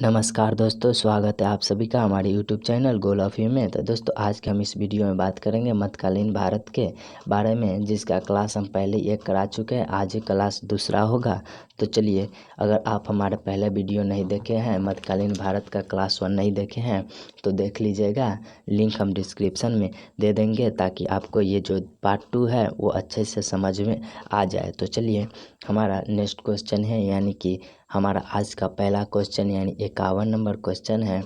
नमस्कार दोस्तों, स्वागत है आप सभी का हमारे YouTube channel goal of you में। तो दोस्तों, आज के हम इस वीडियो में बात करेंगे मध्यकालीन भारत के बारे में, जिसका क्लास हम पहले एक करा चुके हैं। आज ही क्लास दूसरा होगा। तो चलिए, अगर आप हमारे पहले वीडियो नहीं देखे हैं, मध्यकालीन भारत का क्लास 1 नहीं देखे हैं, तो देख लीजिएगा। लिंक हम डिस्क्रिप्शन में दे देंगे ताकि आपको ये जो पार्ट 2 है वो अच्छे से समझ में आ जाए। तो चलिए, हमारा नेक्स्ट क्वेश्चन है, यानी कि हमारा आज का पहला क्वेश्चन यानी 51 नंबर क्वेश्चन है।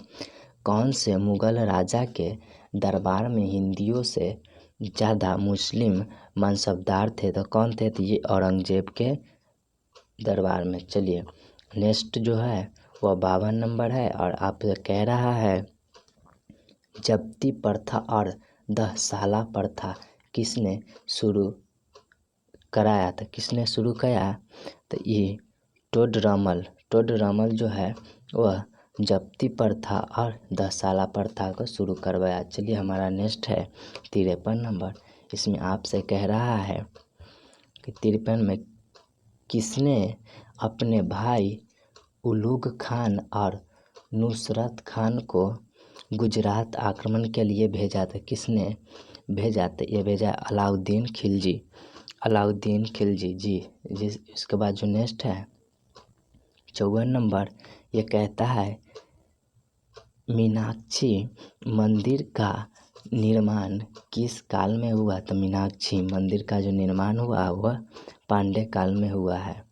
कौन से मुगल राजा के दरबार में हिंदियों से ज़्यादा मुस्लिम मनसबदार थे? तो कौन थे? तो ये औरंगजेब के दरबार में। चलिए, नेक्स्ट जो है वह 52 नंबर है और आपसे कह रहा है जब्ती प्रथा और 10 साला प्रथा किसने शुरू कराया था? किसने शुरू किया? तो ये टोडरमल जो है वह जब्ती प्रथा और 10 साला प्रथा को शुरू करवाया। चलिए, हमारा नेक्स्ट है 53 नंबर। इसमें आपसे कह रहा है कि 53 में किसने अपने भाई उलुग खान और नुसरत खान को गुजरात आक्रमण के लिए भेजा था? किसने भेजा था? ये भेजा अलाउद्दीन खिलजी जी। इसके बाद जो नेक्स्ट है 54 नंबर, ये कहता है मीनाक्षी मंदिर का निर्माण किस काल में हुआ? तो मीनाक्षी मंदिर का जो निर्माण हुआ वह पांडे काल में हुआ है,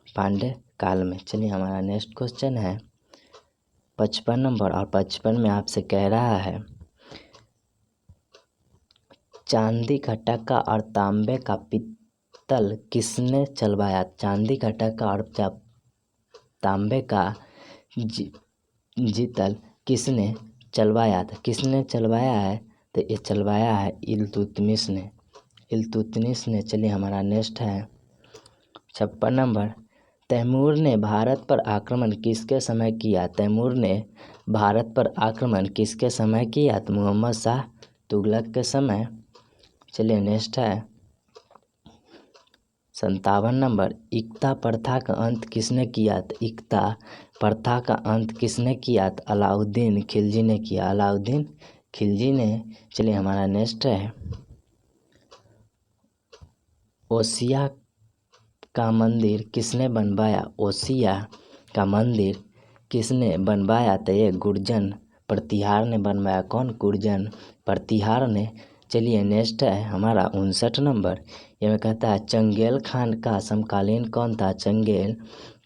पांडे काल में। चलिए, हमारा नेक्स्ट क्वेश्चन है 55 नंबर और 55 में आपसे कह रहा है चांदी का टका और तांबे का पित्तल किसने चलवाया? चांदी का टका और तांबे का जीतल किसने चलवाया था? किसने चलवाया है? तो ये चलवाया है इल्तुतमिश ने। चलिए, हमारा नेक्स्ट है 56 नंबर। तैमूर ने भारत पर आक्रमण किसके समय किया? तैमूर ने भारत पर आक्रमण किसके समय किया? तो मोहम्मद शाह तुगलक के समय। चलिए, नेक्स्ट है 57 नंबर। इक्ता प्रथा का अंत किसने किया? तो इक्ता प्रथा का अंत किसने किया? तो अलाउद्दीन खिलजी ने किया, अलाउद्दीन खिलजी ने। चलिए, हमारा नेक्स्ट है ओसिया का मंदिर किसने बनवाया? ओसिया का मंदिर किसने बनवाया? तो ये गुर्जन प्रतिहार ने बनवाया। कौन? गुर्जन प्रतिहार ने। चलिए, नेक्स्ट है हमारा 59 नंबर। ये कहता है चंगेल खान का समकालीन कौन था? चंगेल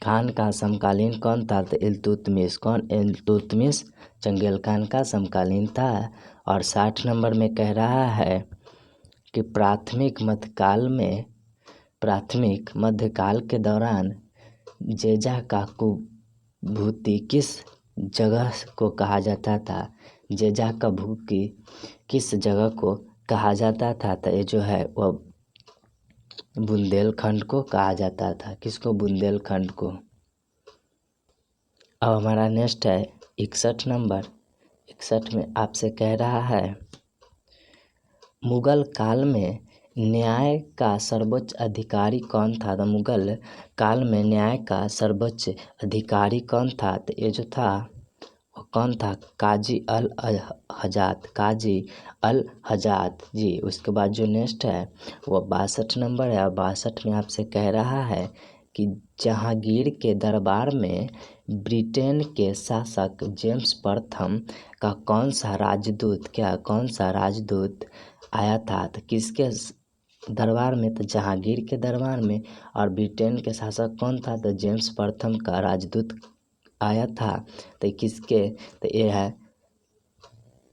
खान का समकालीन कौन था? तो इल्तुतमिश। कौन? इल्तुतमिश चंगेल खान का समकालीन था। और 60 नंबर में कह रहा है कि प्राथमिक मध्यकाल के दौरान जेजा का कुभूति किस जगह को कहा जाता था? जेजा का भूति किस जगह को कहा जाता था? तो ये जो है वह बुंदेलखंड को कहा जाता था। किसको? बुंदेलखंड को। अब हमारा नेक्स्ट है 61 नंबर। 61 में आपसे कह रहा है मुगल काल में न्याय का सर्वोच्च अधिकारी कौन था? तो मुगल काल में न्याय का सर्वोच्च अधिकारी कौन था? तो ये जो था वो कौन था? काजी अल हजात जी। उसके बाद जो नेक्स्ट है वो 62 नंबर है। और 62 में आपसे कह रहा है कि जहांगीर के दरबार में ब्रिटेन के शासक जेम्स प्रथम का कौन सा राजदूत आया था? तो किसके दरबार में? तो जहांगीर के दरबार में। और ब्रिटेन के शासक कौन था? तो जेम्स प्रथम का राजदूत आया था। तो किसके? तो ये है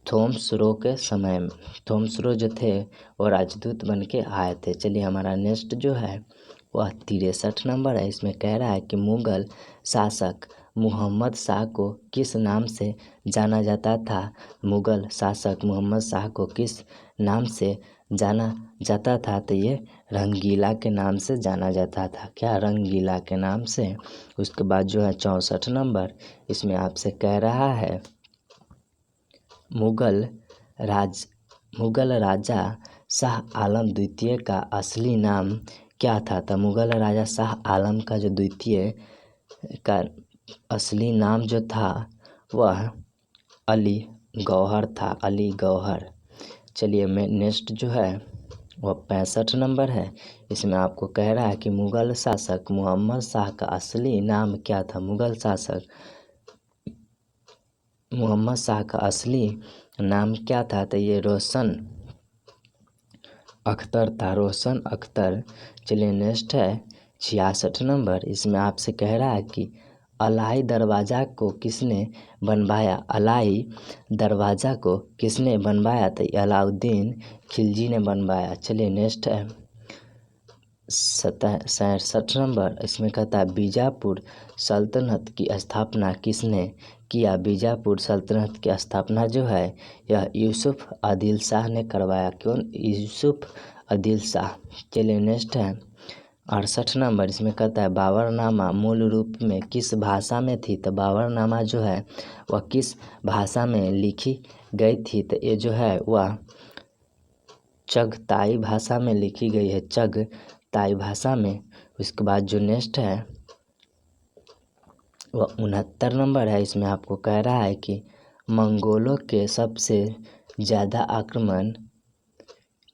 थॉमस रो के समय में। थॉमस रो जो थे वो राजदूत बन के आए थे। चलिए, हमारा नेक्स्ट जो है वह 63 नंबर है। इसमें कह रहा है कि मुगल शासक मुहम्मद शाह को किस नाम से जाना जाता था? मुगल शासक मोहम्मद शाह को किस नाम से जाना जाता था? तो ये रंगीला के नाम से जाना जाता था। क्या? रंगीला के नाम से। उसके बाद जो है 64 नंबर। इसमें आपसे कह रहा है मुगल राजा शाह आलम द्वितीय का असली नाम क्या था? तो मुगल राजा शाह आलम का जो द्वितीय का असली नाम जो था वह अली गौहर था, अली गौहर। चलिए मैं नेक्स्ट जो है वह 65 नंबर है। इसमें आपको कह रहा है कि मुग़ल शासक मोहम्मद शाह का असली नाम क्या था। मुग़ल शासक मोहम्मद शाह का असली नाम क्या था, तो ये रोशन अख्तर था, रोशन अख्तर। चलिए नेक्स्ट है 66 नंबर। इसमें आपसे कह रहा है कि अलाई दरवाज़ा को किसने बनवाया। अलाई दरवाज़ा को किसने बनवाया, तो अलाउद्दीन खिलजी ने बनवाया। चलिए नेक्स्ट है 67 नंबर। इसमें कहता है बीजापुर सल्तनत की स्थापना किसने किया। बीजापुर सल्तनत की स्थापना जो है यह यूसुफ आदिल शाह ने करवाया। कौन, यूसुफ आदिल शाह। चलिए नेक्स्ट है 68 नंबर। इसमें कहता है बाबरनामा मूल रूप में किस भाषा में थी। तो बाबरनामा जो है वह किस भाषा में लिखी गई थी, तो ये जो है वह चगताई भाषा में लिखी गई है, चगताई भाषा में। उसके बाद जो नेक्स्ट है वह 69 नंबर है। इसमें आपको कह रहा है कि मंगोलों के सबसे ज़्यादा आक्रमण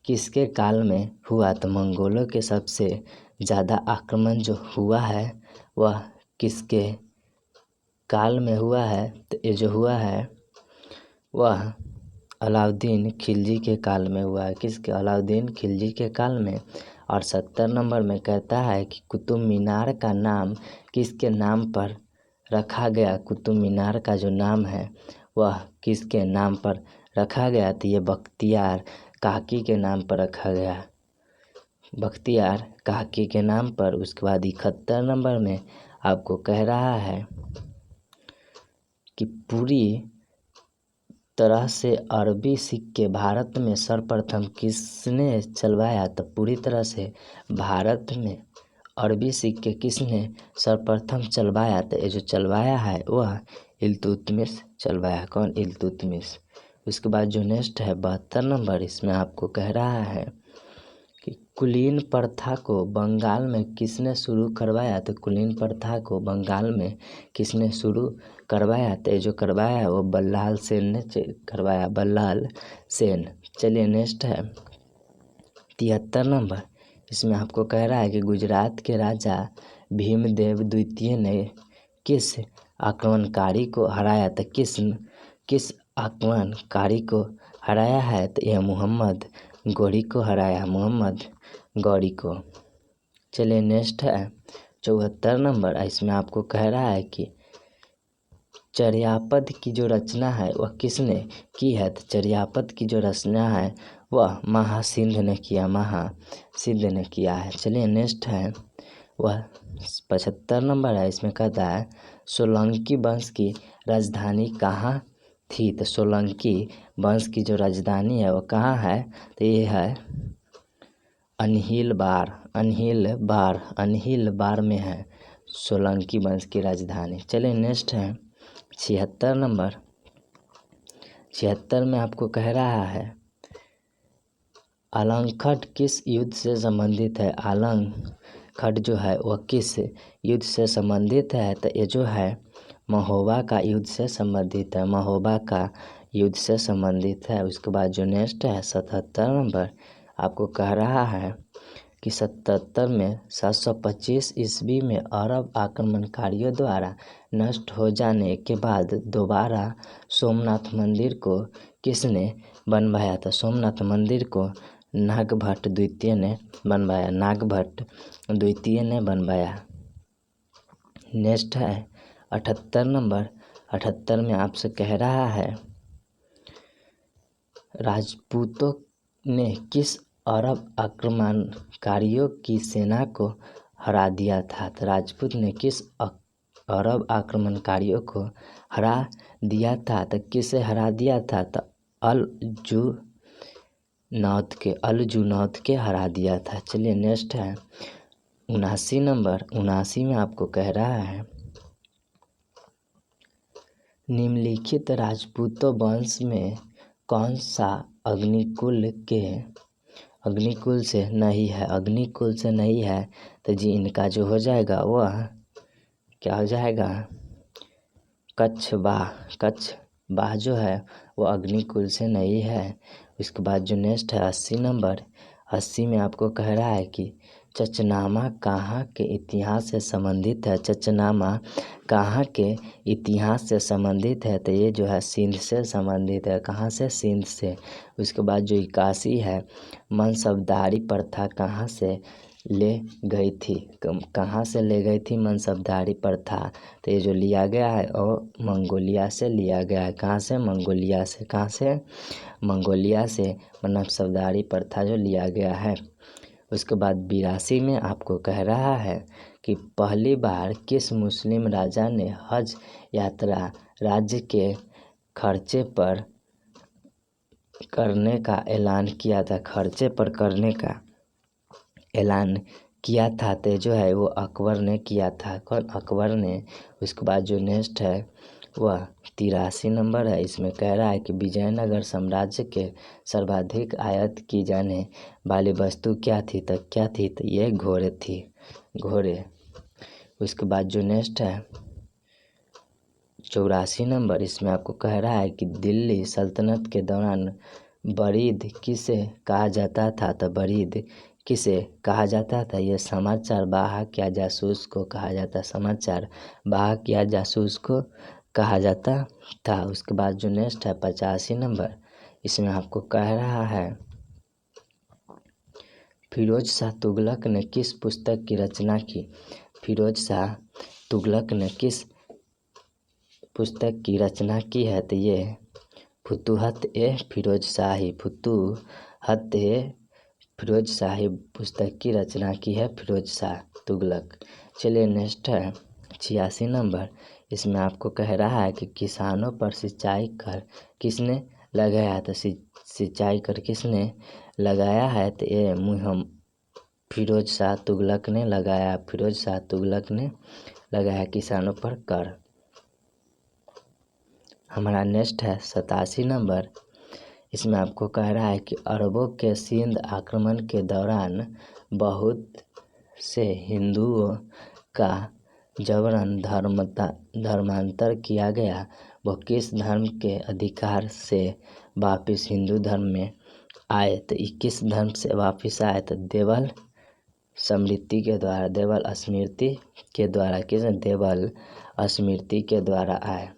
किसके काल में हुआ। तो मंगोलों के सबसे ज़्यादा आक्रमण जो हुआ है वह किसके काल में हुआ है, तो ये जो हुआ है वह अलाउद्दीन खिलजी के काल में हुआ है। किसके, अलाउद्दीन खिलजी के काल में। और 70 नंबर में कहता है कि कुतुब मीनार का नाम किसके नाम पर रखा गया। कुतुब मीनार का जो नाम है वह किसके नाम पर रखा गया, तो ये बख्तियार काकी के नाम पर रखा गया, बख्तियार काकी के नाम पर। उसके बाद 71 नंबर में आपको कह रहा है कि पूरी तरह से अरबी सिक्के भारत में सर्वप्रथम किसने चलवाया। तो पूरी तरह से भारत में अरबी सिक्के किसने सर्वप्रथम चलवाया, तो ये जो चलवाया है वह इल्तुतमिश चलवाया। कौन, इल्तुतमिश। उसके बाद जो नेक्स्ट है 72 नंबर। इसमें आपको कह रहा है कि कुलीन प्रथा को बंगाल में किसने शुरू करवाया। तो कुलीन प्रथा को बंगाल में किसने शुरू करवाया, तो जो करवाया वो बल्लाल सेन ने करवाया, बल्लाल सेन। चलिए नेक्स्ट है 73 नंबर। इसमें आपको कह रहा है कि गुजरात के राजा भीमदेव द्वितीय ने किस आक्रमणकारी को हराया। तो किस आक्रमणकारी को हराया है, तो यह मोहम्मद गौरी को हराया, मोहम्मद गौरी को। चलिए नेक्स्ट है 74 नंबर। इसमें आपको कह रहा है कि चर्यापद की जो रचना है वह किसने की है। तो चर्यापद की जो रचना है वह महासिंध ने किया, महासिंध ने किया है। चलिए नेक्स्ट है वह 75 नंबर है। इसमें कहता है सोलंकी वंश की राजधानी कहाँ थी। तो सोलंकी वंश की जो राजधानी है वो कहाँ है, तो ये है अनहिलबार, अनहिलबार में है सोलंकी वंश की राजधानी। चलिए नेक्स्ट है 76 नंबर। 76 में आपको कह रहा है आलंगखट किस युद्ध से संबंधित है। आलंगखट जो है वह किस युद्ध से संबंधित है, तो ये जो है महोबा का युद्ध से संबंधित है, महोबा का युद्ध से संबंधित है। उसके बाद जो नेक्स्ट है 77 नंबर। आपको कह रहा है कि 77 में 725 ईस्वी में अरब आक्रमणकारियों द्वारा नष्ट हो जाने के बाद दोबारा सोमनाथ मंदिर को किसने बनवाया था। सोमनाथ मंदिर को नागभट्ट द्वितीय ने बनवाया, नागभट्ट द्वितीय ने बनवाया। नेक्स्ट है 78 नंबर। 78 में आपसे कह रहा है राजपूतों ने किस अरब आक्रमणकारियों की सेना को हरा दिया था। तो राजपूत ने किस अरब आक्रमणकारियों को हरा दिया था, तो किसे हरा दिया था, तो अलजुनौद के हरा दिया था। चलिए नेक्स्ट है 79 नंबर। 79 में आपको कह रहा है निम्नलिखित राजपूतों वंश में कौन सा अग्निकुल से नहीं है। अग्निकुल से नहीं है तो जी इनका जो हो जाएगा वह क्या हो जाएगा, कच्छवाह जो है वो अग्निकुल से नहीं है। उसके बाद जो नेक्स्ट है 80 नंबर, 80 में आपको कह रहा है कि चचनामा कहाँ के इतिहास से संबंधित है। चचनामा कहाँ के इतिहास से संबंधित है, तो ये जो है सिंध से संबंधित है। कहाँ से? सिंध से। उसके बाद जो 81 है, मनसबदारी प्रथा कहाँ से ले गई थी। कहाँ से ले गई थी मनसबदारी प्रथा, तो ये जो लिया गया है और मंगोलिया से लिया गया है। कहाँ से? मंगोलिया से। कहाँ से? मंगोलिया से मनसबदारी प्रथा जो लिया गया है। उसके बाद 82 में आपको कह रहा है कि पहली बार किस मुस्लिम राजा ने हज यात्रा राज्य के खर्चे पर करने का ऐलान किया था। खर्चे पर करने का ऐलान किया था, तो जो है वो अकबर ने किया था। कौन? अकबर ने। उसके बाद जो नेक्स्ट है वह 83 नंबर है। इसमें कह रहा है कि विजयनगर साम्राज्य के सर्वाधिक आयात की जाने वाली वस्तु क्या थी, तो क्या थी, तो ये घोड़े थी, घोड़े। उसके बाद जो नेक्स्ट है 84 नंबर, इसमें आपको कह रहा है कि दिल्ली सल्तनत के दौरान बरीद किसे कहा जाता था, तो बरीद किसे कहा जाता था, ये समाचार वाहक या जासूस को कहा जाता, समाचार वाहक या जासूस को कहा जाता था। उसके बाद जो नेक्स्ट है 85 नंबर, इसमें आपको कह रहा है फिरोज शाह तुगलक ने किस पुस्तक की रचना की। फिरोज शाह तुगलक ने किस पुस्तक की रचना की है, तो ये फिरोज शाही, फिरोज शाही पुस्तक की रचना की है फिरोज शाह तुगलक। चलिए नेक्स्ट है 86 नंबर, इसमें आपको कह रहा है कि किसानों पर सिंचाई कर किसने लगाया, तो सिंचाई कर किसने लगाया है, तो ये फिरोज शाह तुगलक ने लगाया। फिरोज शाह तुगलक ने लगाया किसानों पर कर। हमारा नेक्स्ट है 87 नंबर, इसमें आपको कह रहा है कि अरबों के सिंध आक्रमण के दौरान बहुत से हिंदुओं का जबरन धर्मांतर किया गया। वो किस धर्म के अधिकार से वापिस हिंदू धर्म में आए, तो किस धर्म से वापिस आए, तो देवल स्मृति के द्वारा, देवल स्मृति के द्वारा। किस? देवल स्मृति के द्वारा आए।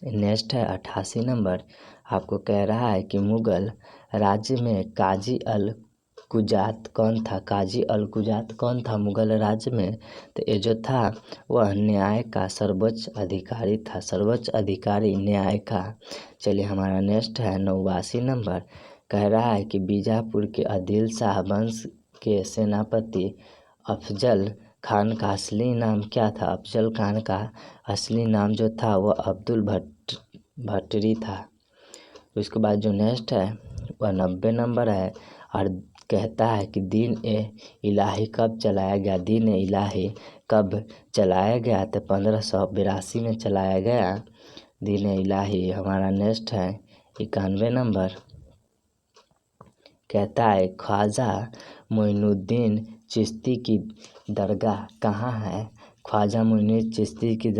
नेक्स्ट है 88 नंबर, आपको कह रहा है कि मुगल राज्य में काजी अल कुजात कौन था। काजी अल कुजात कौन था मुगल राज्य में, तो ये जो था वह न्याय का सर्वोच्च अधिकारी था, सर्वोच्च अधिकारी न्याय का। चलिए हमारा नेक्स्ट है 89 नंबर, कह रहा है कि बीजापुर के आदिल शाह वंश के सेनापति अफजल खान का असली नाम क्या था। अफजल खान का असली नाम जो था वह अब्दुल भट्टरी था। उसके बाद जो नेक्स्ट है वह 90 नंबर है और कहता है कि दीन ए इलाही कब चलाया गया। दीन ए इलाही कब चलाया गया, तो 1582 में चलाया गया दीन ए इलाही। हमारा नेक्स्ट है 91 नंबर, कहता है ख्वाजा मोइनुद्दीन चिश्ती की दरगाह कहाँ है। ख्वाजा मोइनुद्दीन चिश्ती की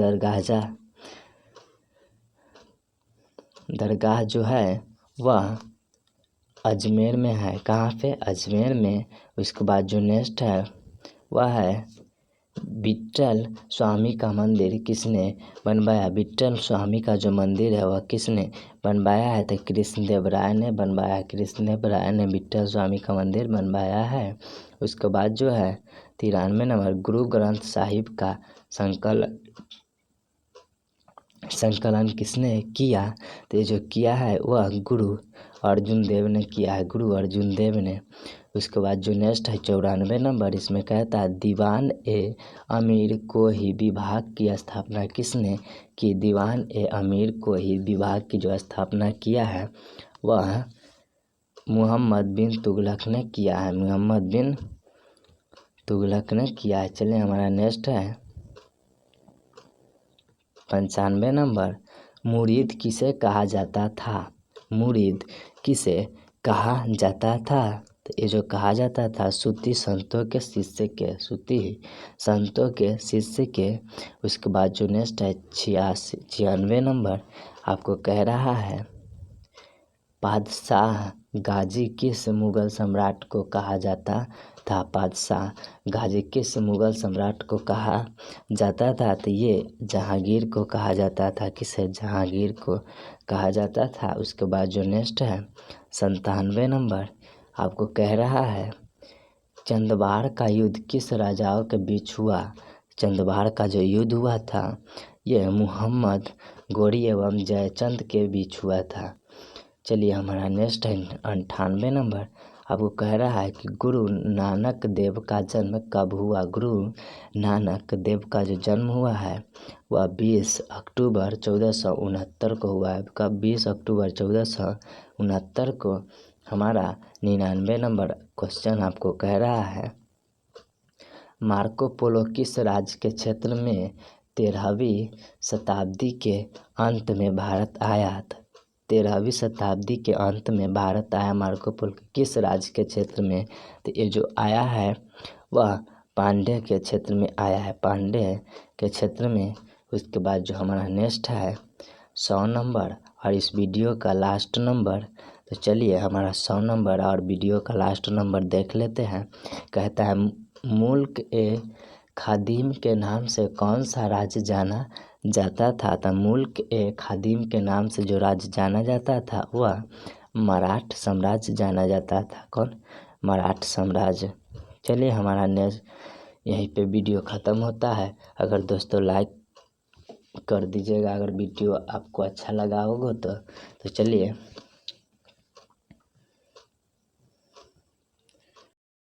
दरगाह जो है वह अजमेर में है। कहाँ पे? अजमेर में। उसके बाद जो नेक्स्ट है वह है विट्ठल स्वामी का मंदिर किसने बनवाया। विट्ठल स्वामी का जो मंदिर है वह किसने बनवाया है, तो कृष्णदेव राय ने बनवाया। कृष्णदेव राय ने विट्ठल स्वामी का मंदिर बनवाया है। उसके बाद जो है 93 नंबर, गुरु ग्रंथ साहिब का संकलन किसने किया, तो ये जो किया है वह गुरु अर्जुन देव ने किया है, गुरु अर्जुन देव ने। उसके बाद जो नेक्स्ट है 94 नंबर, इसमें कहता है दीवान ए अमीर को ही विभाग की स्थापना किसने की। दीवान ए अमीर को ही विभाग की जो स्थापना किया है वह मोहम्मद बिन तुगलक ने किया है। मोहम्मद बिन तुगलक ने किया है। चलिए हमारा नेक्स्ट है 95 नंबर, मुरीद किसे कहा जाता था। मुरीद किसे कहा जाता था, तो ये जो कहा जाता था सूती संतों के शिष्य के, सूती संतों के शिष्य के। उसके बाद जो नेक्स्ट है 96 नंबर, आपको कह रहा है बादशाह गाजी किस मुगल सम्राट को कहा जाता था। बादशाह गाजी किस मुगल सम्राट को कहा जाता था। तो ये जहांगीर को कहा जाता था। किसे? जहांगीर को कहा जाता था। उसके बाद जो नेक्स्ट है 97 नंबर, आपको कह रहा है चंदबाड़ का युद्ध किस राजाओं के बीच हुआ। चंदबाड़ का जो युद्ध हुआ था ये मुहम्मद गोरी एवं जयचंद के बीच हुआ था। चलिए हमारा नेक्स्ट है 98 नंबर, आपको कह रहा है कि गुरु नानक देव का जन्म कब हुआ। गुरु नानक देव का जो जन्म हुआ है वह 20 अक्टूबर 1469 को हुआ है। कब? 20 अक्टूबर 1469 को। हमारा 99 नंबर क्वेश्चन आपको कह रहा है मार्को पोलो किस राज्य के क्षेत्र में 13वीं शताब्दी के अंत में भारत आया था। 13वीं शताब्दी के अंत में भारत आया मार्को पोलो किस राज्य के क्षेत्र में। तो ये जो आया है वह पांड्य के क्षेत्र में आया है, पांड्य के क्षेत्र में। उसके बाद जो हमारा नेक्स्ट है 100 नंबर और इस वीडियो का लास्ट नंबर। तो चलिए हमारा 100 नंबर और वीडियो का लास्ट नंबर देख लेते हैं। कहता है मुल्क ए खादिम के नाम से कौन सा राज्य जाना जाता था। तो मुल्क ए खादिम के नाम से जो राज्य जाना जाता था वह मराठ साम्राज्य जाना जाता था। कौन? मराठ साम्राज्य। चलिए हमारा नेक्स्ट यहीं पे वीडियो ख़त्म होता है। अगर दोस्तों लाइक कर दीजिएगा अगर वीडियो आपको अच्छा लगा होगा तो चलिए